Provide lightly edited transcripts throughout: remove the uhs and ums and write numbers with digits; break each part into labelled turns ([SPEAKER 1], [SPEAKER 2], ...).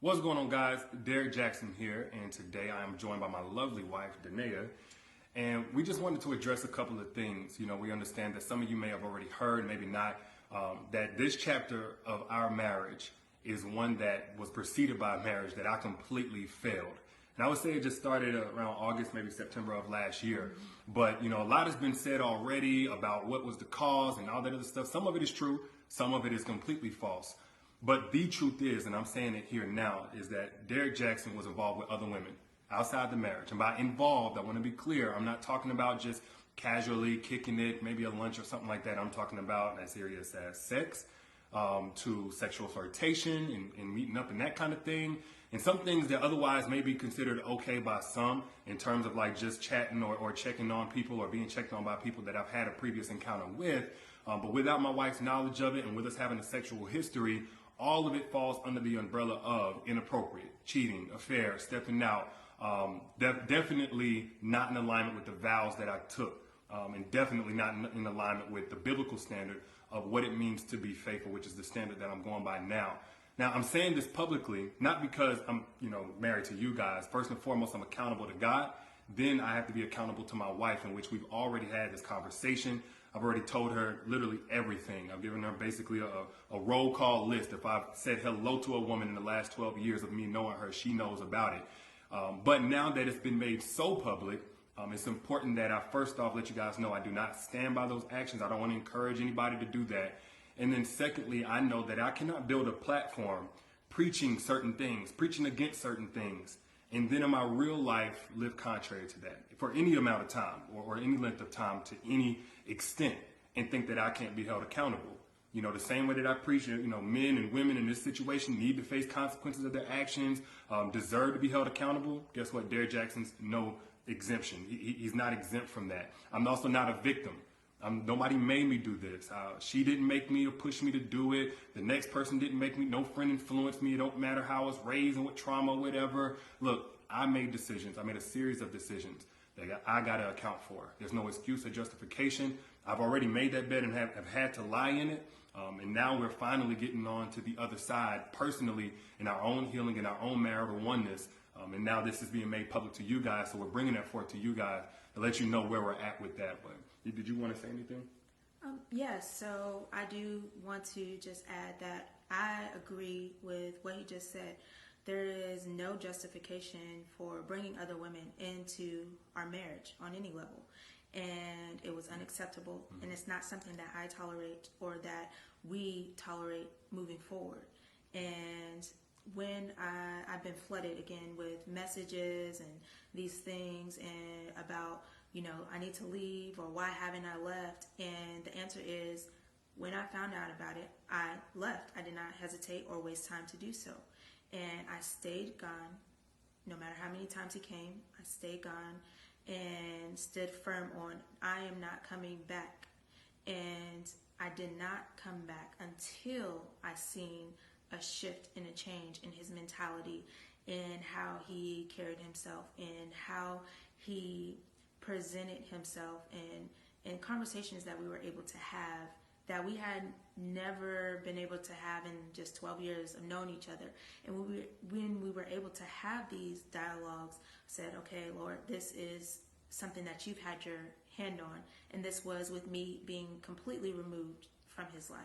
[SPEAKER 1] What's going on, guys? Derrick Jaxon here, and today I am joined by my lovely wife, Danae, and we just wanted to address a couple of things. We understand that some of you may have already heard, maybe not, that this chapter of our marriage is one that was preceded by a marriage that I completely failed. And I would say it just started around August, maybe September of last year. But, a lot has been said already about what was the cause and all that other stuff. Some of it is true, some of it is completely false. But the truth is, and I'm saying it here now, is that Derrick Jaxon was involved with other women outside the marriage. And by involved, I want to be clear, I'm not talking about just casually kicking it, maybe a lunch or something like that. I'm talking about as serious as sex, to sexual flirtation and meeting up and that kind of thing. And some things that otherwise may be considered okay by some in terms of like just chatting or checking on people or being checked on by people that I've had a previous encounter with. But without my wife's knowledge of it and with us having a sexual history, all of it falls under the umbrella of inappropriate, cheating, affair, stepping out, definitely not in alignment with the vows that I took, and definitely not in alignment with the biblical standard of what it means to be faithful, which is the standard that I'm going by now. Now, I'm saying this publicly, not because I'm, married to you guys. First and foremost, I'm accountable to God. Then I have to be accountable to my wife, in which we've already had this conversation. I've already told her literally everything. I've given her basically a roll call list. If I've said hello to a woman in the last 12 years of me knowing her, she knows about it. But now that it's been made so public, it's important that I first off let you guys know I do not stand by those actions. I don't want to encourage anybody to do that. And then secondly, I know that I cannot build a platform preaching certain things, preaching against certain things, and then in my real life live contrary to that for any amount of time or any length of time to any extent and think that I can't be held accountable. The same way that I preach, men and women in this situation need to face consequences of their actions, deserve to be held accountable. Guess what? Derrick Jaxon's no exemption. He's not exempt from that. I'm also not a victim. Nobody made me do this. She didn't make me or push me to do it. The next person didn't make me. No friend influenced me. It don't matter how I was raised and what trauma, whatever. Look, I made decisions. I made a series of decisions that I got to account for. There's no excuse or justification. I've already made that bed and have had to lie in it. And now we're finally getting on to the other side personally in our own healing, in our own marital oneness. And now this is being made public to you guys. So we're bringing that forth to you guys to let you know where we're at with that. But did you want to say anything?
[SPEAKER 2] Yes. So I do want to just add that I agree with what he just said. There is no justification for bringing other women into our marriage on any level. And it was unacceptable. Mm-hmm. And it's not something that I tolerate or that we tolerate moving forward. And when I've been flooded again with messages and these things and about, I need to leave or why haven't I left? And the answer is, when I found out about it, I left. I did not hesitate or waste time to do so. And I stayed gone. No matter how many times he came, I stayed gone and stood firm on, I am not coming back. And I did not come back until I seen a shift and a change in his mentality, in how he carried himself, in how he presented himself, in conversations that we were able to have that we had never been able to have in just 12 years of knowing each other. And when we were able to have these dialogues, said, okay, Lord, this is something that you've had your hand on. And this was with me being completely removed from his life.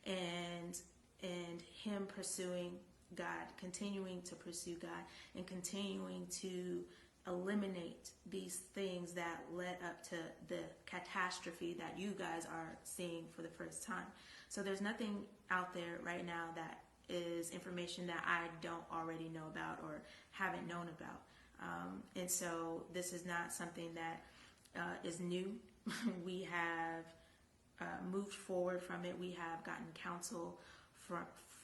[SPEAKER 2] And him pursuing God, continuing to pursue God, and continuing to eliminate these things that led up to the catastrophe that you guys are seeing for the first time. So there's nothing out there right now that is information that I don't already know about or haven't known about. And so this is not something that is new. We have moved forward from it. We have gotten counsel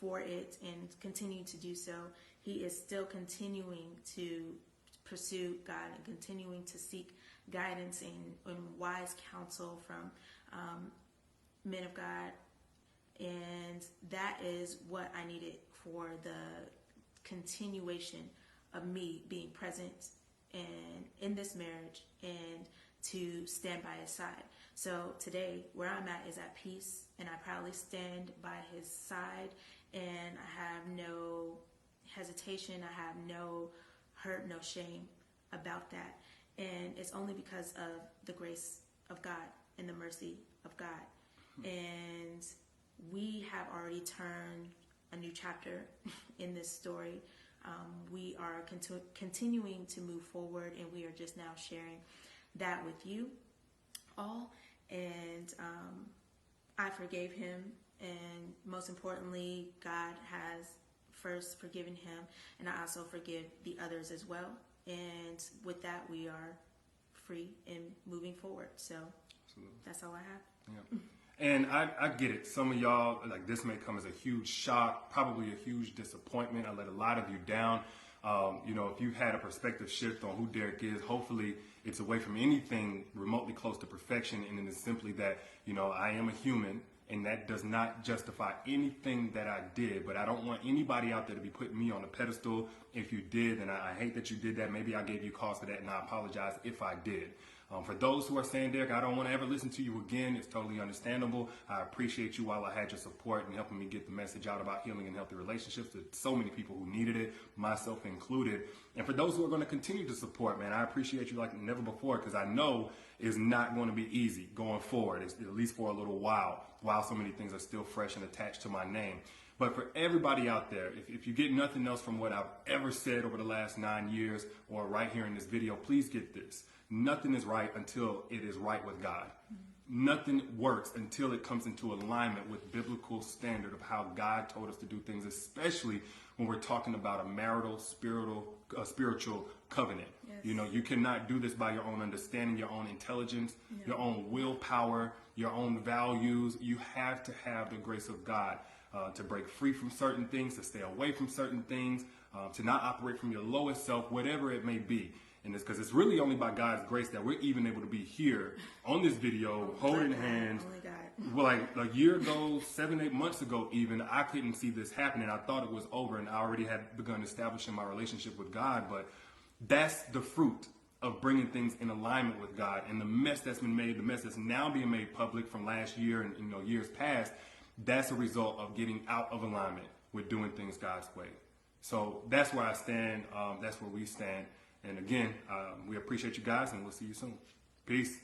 [SPEAKER 2] for it and continue to do so. He is still continuing to pursue God and continuing to seek guidance and wise counsel from men of God. And that is what I needed for the continuation of me being present and in this marriage and to stand by his side. So today, where I'm at is at peace, and I proudly stand by his side, and I have no hesitation hesitation. I have no hurt, no shame about that. And it's only because of the grace of God and the mercy of God. And we have already turned a new chapter in this story. We are continuing to move forward, and we are just now sharing that with you all. And I forgave him, and most importantly, God has first forgiven him, and I also forgive the others as well. And with that, we are free and moving forward. So absolutely, that's all I have.
[SPEAKER 1] Yeah. And I get it. Some of y'all, like, this may come as a huge shock, probably a huge disappointment. I let a lot of you down. If you've had a perspective shift on who Derrick is, hopefully it's away from anything remotely close to perfection. And it is simply that, I am a human, and that does not justify anything that I did. But I don't want anybody out there to be putting me on a pedestal. If you did, and I hate that you did that. Maybe I gave you cause for that, and I apologize if I did. For those who are saying, Derrick, I don't want to ever listen to you again, it's totally understandable. I appreciate you while I had your support and helping me get the message out about healing and healthy relationships to so many people who needed it, myself included. And for those who are going to continue to support, man, I appreciate you like never before, because I know it's not going to be easy going forward, at least for a little while so many things are still fresh and attached to my name. But for everybody out there, if you get nothing else from what I've ever said over the last 9 years or right here in this video, please get this. Nothing is right until it is right with God. Mm-hmm. Nothing works until it comes into alignment with biblical standard of how God told us to do things, especially when we're talking about a marital, spiritual covenant. Yes. You cannot do this by your own understanding, your own intelligence, your own willpower, your own values. You have to have the grace of God to break free from certain things, to stay away from certain things, to not operate from your lowest self, whatever it may be. And it's because it's really only by God's grace that we're even able to be here on this video, holding hands. Well, like a year ago, 7-8 months ago even, I couldn't see this happening. I thought it was over, and I already had begun establishing my relationship with God. But that's the fruit of bringing things in alignment with God. And the mess that's been made, the mess that's now being made public from last year and years past, that's a result of getting out of alignment with doing things God's way. So that's where I stand. That's where we stand. And again, we appreciate you guys, and we'll see you soon. Peace.